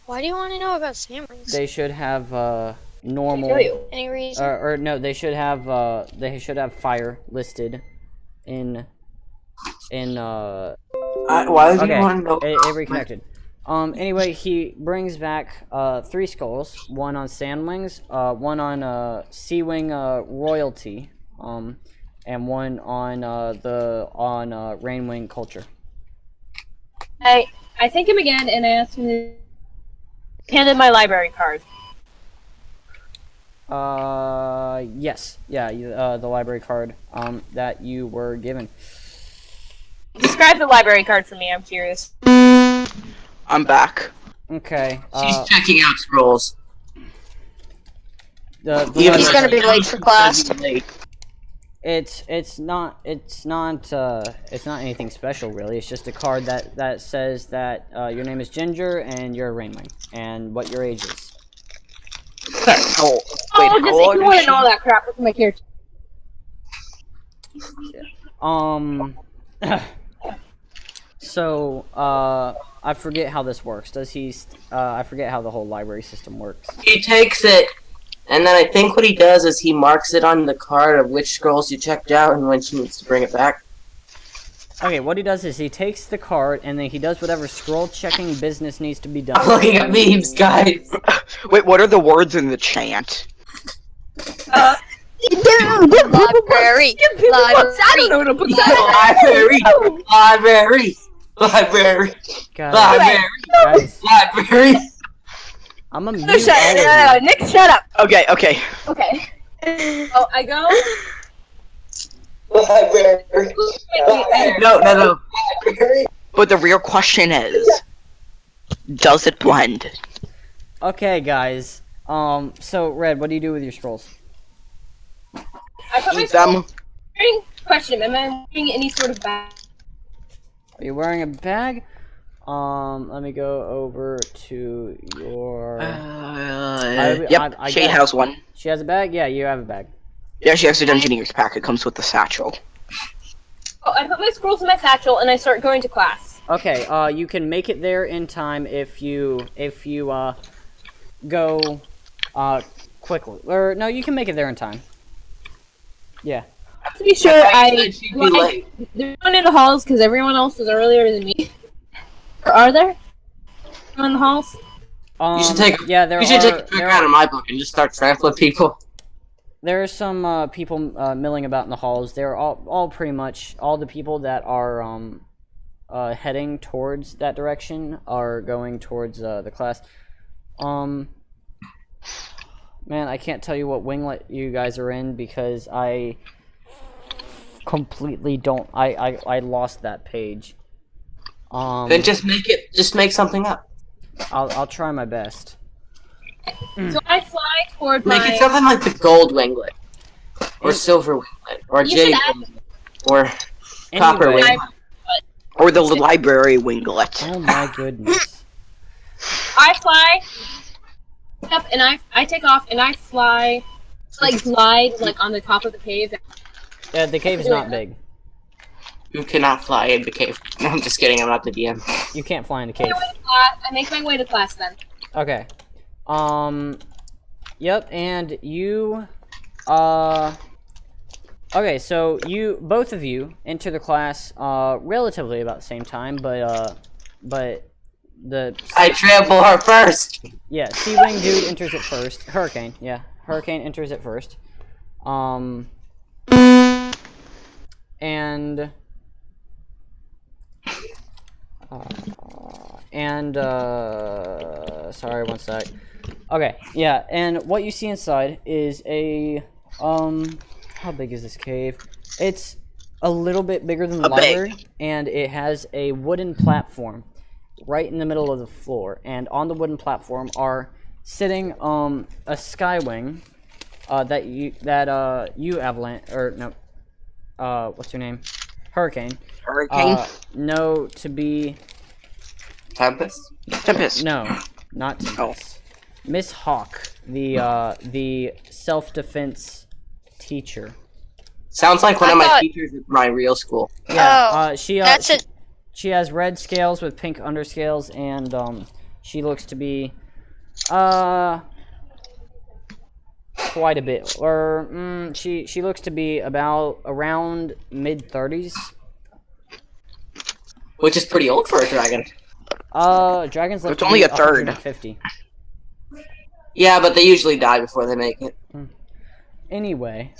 Why do you want to know about sandwiches? they should have normal Any reason? or no, they should have fire listed in Why do you okay, want to know? it reconnected. Anyway, he brings back 3 skulls, one on Sandwings, one on Sea-Wing royalty, and one on Rainwing culture. I thank him again and I asked him to hand in my library card. Yes, yeah, the library card that you were given. Describe the library card for me, I'm curious. I'm back. Okay. She's checking out scrolls. He's gonna be late for class. It's not anything special really. It's just a card that says that your name is Ginger and you're a Rainwing and what your age is. Oh, Oh, wait, just how if old you is want to she? know all that crap, look at my character. So I forget how this works. Does he? I forget how the whole library system works. He takes it, and then I think what he does is he marks it on the card of which scrolls you checked out and when she needs to bring it back. Okay, what he does is he takes the card and then he does whatever scroll checking business needs to be done. I'm looking at memes, guys. Wait, what are the words in the chant? Give people books. Library. Give people books. I don't know what a book is. Library. Library. Guys, Library. guys, Library. I'm a mute No, shut all of no, you. Nick, shut up. Okay. Okay. Oh, I go. Library. No. But the real question is, does it blend? Okay, guys. So Red, what do you do with your scrolls? I put my Eat them. Question: am I wearing any sort of bag? Are you wearing a bag? Let me go over to your. Yep, I Jade guess- has one. She has a bag. Yeah, you have a bag. Yeah, she has the Dungeoneer's pack. It comes with the satchel. Oh, I put my scrolls in my satchel and I start going to class. Okay. You can make it there in time if you go quickly. Or no, you can make it there in time. Yeah. To be sure, She'd be late. They're going into halls because everyone else is earlier than me. Or are there? In the halls? You should take. Yeah, there You should take a are. trick out of my book and just start trampling people. There are some people milling about in the halls. They're all pretty much all the people that are heading towards that direction are going towards the class. Man, I can't tell you what winglet you guys are in because I completely don't. I lost that page. Then just make something up. I'll try my best. So I fly toward Make my... it something like the gold winglet, or silver winglet, or You jade should add- winglet, or copper Anyway, winglet. Or the library winglet. oh my goodness. I fly up and I take off and I fly, like glide like on the top of the cave. Yeah, the cave is not big. You cannot fly in the cave. No, I'm just kidding. I'm not the DM. You can't fly in the cave. I make my way to class then. Okay. Yep, and you, okay, so both of you enter the class, relatively about the same time, but I trample her first. yeah, Sea-Wing dude enters it first. Hurricane, yeah. Hurricane enters it first. Sorry, one sec. Okay, yeah, and what you see inside is a, how big is this cave? It's a little bit bigger than the library, and it has a wooden platform right in the middle of the floor, and on the wooden platform are sitting, a Skywing, you, Avalanche, or no, what's your name? Hurricane. Hurricane? No, to be... Tempest? Tempest. No, not Tempest. Miss Hawk, the self-defense teacher. Sounds like one I of my thought- teachers at my real school. Yeah, Oh, she that's it. she has red scales with pink underscales, and she looks to be quite a bit, or she looks to be around mid-30s. Which is pretty old for a dragon. Dragons live It's to only be a third. 150. Yeah, but they usually die before they make it. Anyway,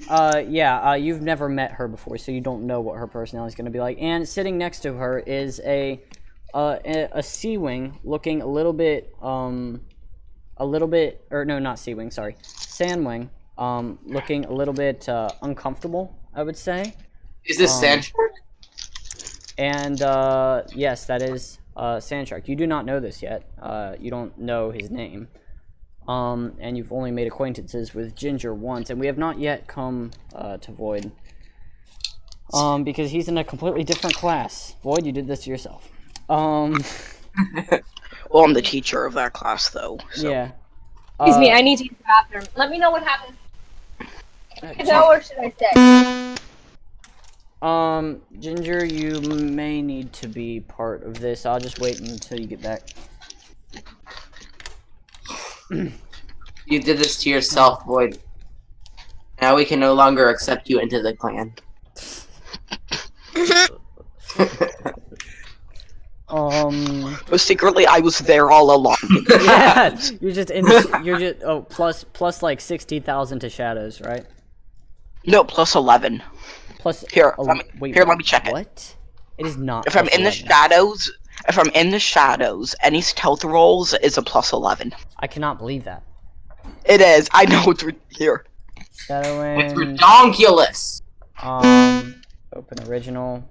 you've never met her before, so you don't know what her personality is going to be like. And sitting next to her is a sea wing, looking a little bit, or no, not sea wing, sorry, sand wing, looking a little bit uncomfortable, I would say. Is this Sand Shark? And yes, that is Sand Shark. You do not know this yet. You don't know his name. And you've only made acquaintances with Ginger once, and we have not yet come to Void. Because he's in a completely different class. Void, you did this to yourself. Well, I'm the teacher of that class, though. So. Yeah. Excuse me, I need to use the bathroom. Let me know what happens. No, or should I stay? Ginger, you may need to be part of this. I'll just wait until you get back. You did this to yourself, Void. Now we can no longer accept you into the clan. But secretly, I was there all along. Yeah, you're just in this, you're just, plus like 60,000 to shadows, right? No, plus 11. Plus, Here, oh, let me, wait, let me check it. What? It is not. If I'm plus in the 11. shadows, any stealth rolls is a plus 11. I cannot believe that. It is. I know it's here. Shadowing. It's redonkulous. Open original.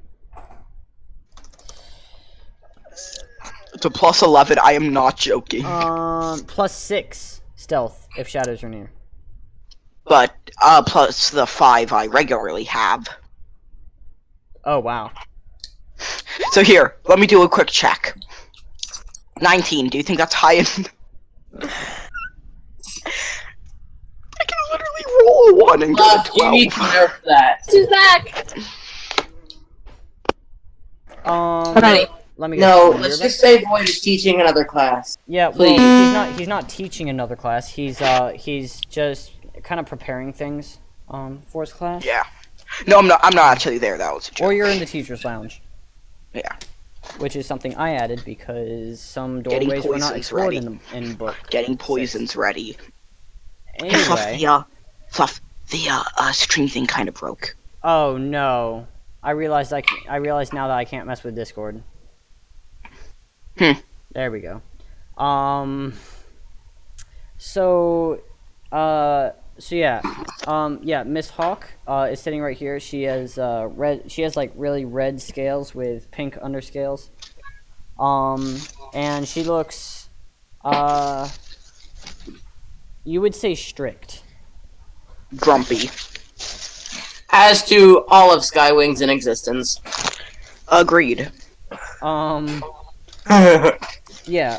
It's a plus 11. I am not joking. Plus 6 stealth if shadows are near. But plus the 5 I regularly have. Oh wow. So here, let me do a quick check. 19. Do you think that's high? I can literally roll a 1 and get a 12. You need to nerf that. Who's back? Let me No, get let's just say Void is teaching another class. Yeah, well, Please. he's not teaching another class. He's just kind of preparing things for his class. Yeah. No, I'm not actually there. That was a joke. Or you're in the teacher's lounge. Yeah. Which is something I added because some Getting doorways were not poisons explored ready. in book. Getting poisons ready. Anyway. Fluff, the string thing kind of broke. Oh no! I realized now that I can't mess with Discord. There we go. So yeah. Miss Hawk is sitting right here. She has red. She has like really red scales with pink underscales. And she looks you would say strict. Grumpy. As to all of Skywings in existence. Agreed. Yeah,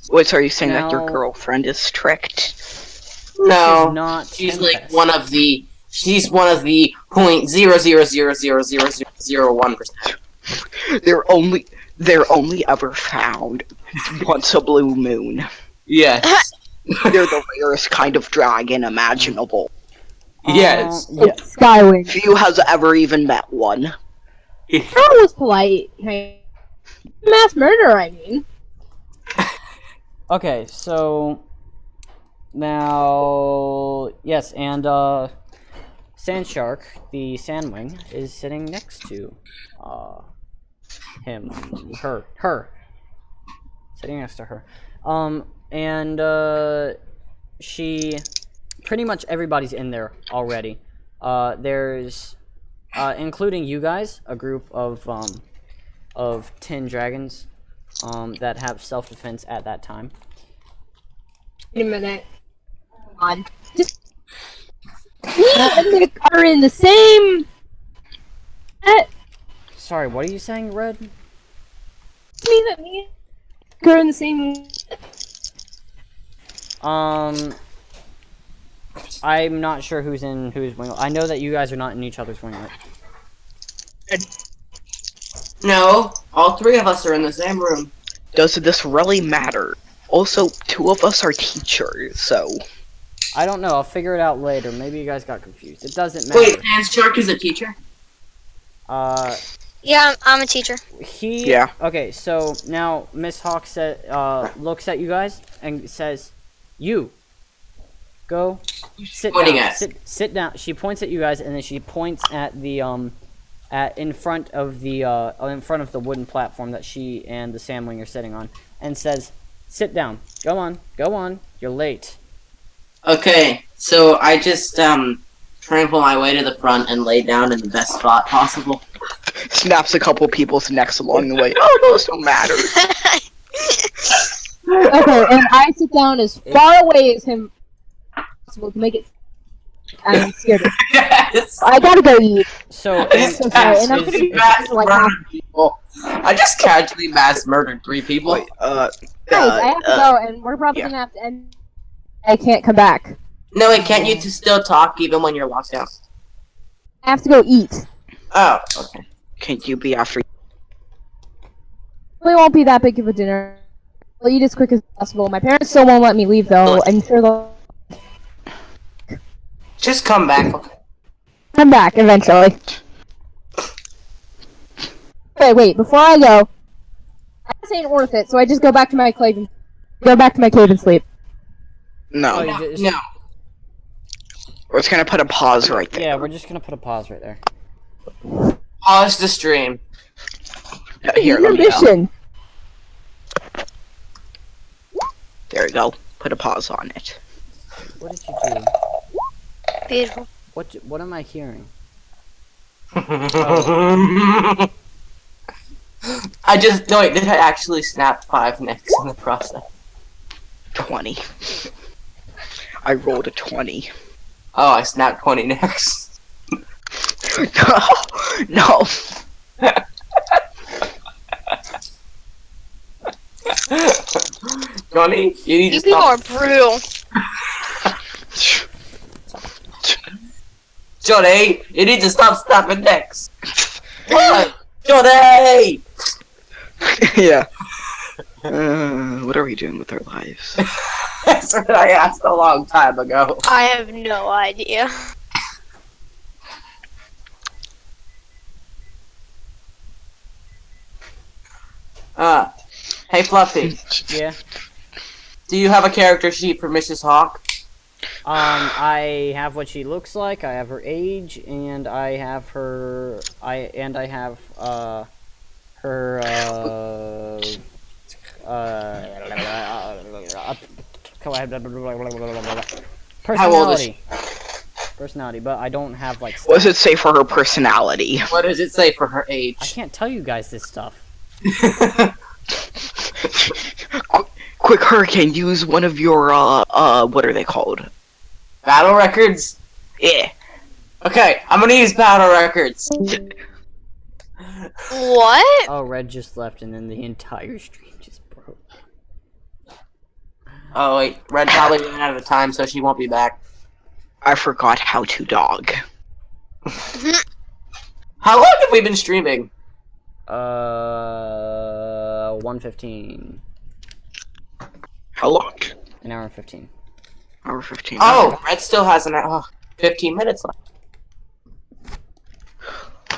Wait, so are you saying that your Now- girlfriend is strict? No, she's not she's Tempest. like one of the 0.0000001%. They're only ever found once a blue moon. Yes. They're the rarest kind of dragon imaginable. Yes. Yeah. Skywing. Few has ever even met one. That was polite. Mass murder, I mean. Okay, so now yes, and Sand Shark, the Sandwing, is sitting next to her. Sitting next to her. And she pretty much everybody's in there already. There's including you guys, a group of 10 dragons that have self-defense at that time. Wait a minute. Hold on. Just Me and Nick are in the same. Sorry, what are you saying, Red? Me that me and Nick are in the same. I'm not sure who's in whose wing. I know that you guys are not in each other's winglet. No, all three of us are in the same room. Does this really matter? Also, 2 of us are teachers, so... I don't know. I'll figure it out later. Maybe you guys got confused. It doesn't matter. Wait, Hans Shark is a teacher? Yeah, I'm a teacher. Yeah. Okay, so now Miss Hawk looks at you guys and says, "You go sit Pointing down. at. Sit down." She points at you guys, and then she points at the in front of the wooden platform that she and the Samling are sitting on, and says, "Sit down. Go on. You're late." Okay, so I just, trample my way to the front and lay down in the best spot possible. Snaps a couple people's necks along the way. Oh, those don't matter. Okay, and I sit down as far away as him possible to make it. I'm scared. Yes! I gotta go eat. So, So sorry, and I'm gonna be Mass like half. murdered people. I just casually mass murdered 3 people. Wait, Guys, I have to go, and we're probably gonna have to end. I can't come back. No, wait, can't you still talk even when you're locked out? I have to go eat. Oh, okay. can you be after... It won't be that big of a dinner. I'll eat as quick as possible. My parents still won't let me leave, though. I'm sure they'll Just come back. come back eventually. Okay, wait. Before I go, this ain't worth it. So I just go back to my cave and sleep. No. Oh, you just- No. We're just gonna put a pause right there. yeah, we're just gonna put a pause right there. Pause the stream. Here, Your let me know. mission. There we go. Put a pause on it. What did you do? Beautiful. What am I hearing? I just no wait, did I actually snap 5 necks in the process? 20. I rolled a 20. Oh, I snapped 20 necks. No. Johnny, you need to You people stop. are brutal. Johnny, you need to stop snapping necks. What? Johnny! Yeah. What are we doing with our lives? That's what I asked a long time ago. I have no idea. Hey Fluffy, Yeah. do you have a character sheet for Mrs. Hawk? I have what she looks like. I have her age, and I have her. I have her personality. Personality, but I don't have like. What does it stats. say for her personality? What does it say for her I age? can't tell you guys this stuff. Quick, Hurricane, use one of your, what are they called? Battle records? Yeah. Okay, I'm gonna use battle records. What? Oh, Red just left, and then the entire stream just broke. Oh wait, Red probably ran out of time, so she won't be back. I forgot how to dog. How long have we been streaming? 1:15. How long? An hour and 15. Hour 15. Oh, Red still has 15 minutes left.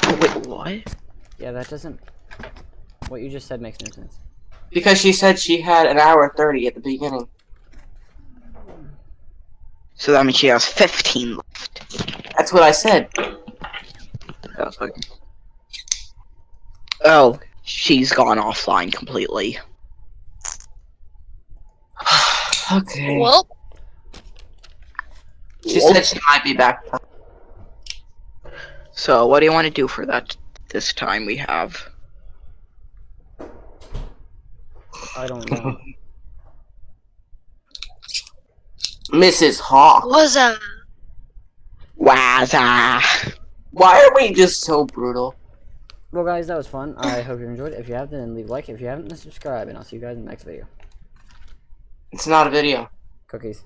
Oh, wait, what? Yeah, that doesn't. What you just said makes no sense. Because she said she had an hour 30 at the beginning. So that means she has 15 left. That's what I said. Oh, she's gone offline completely. Okay. Well, She said she might be back. So, what do you want to do for that this time we have? I don't know. Mrs. Hawk. was Wazza. Why are we just so brutal? Well, guys, that was fun. I hope you enjoyed it. If you have, then leave a like. If you haven't, then subscribe, and I'll see you guys in the next video. It's not a video. Cookies.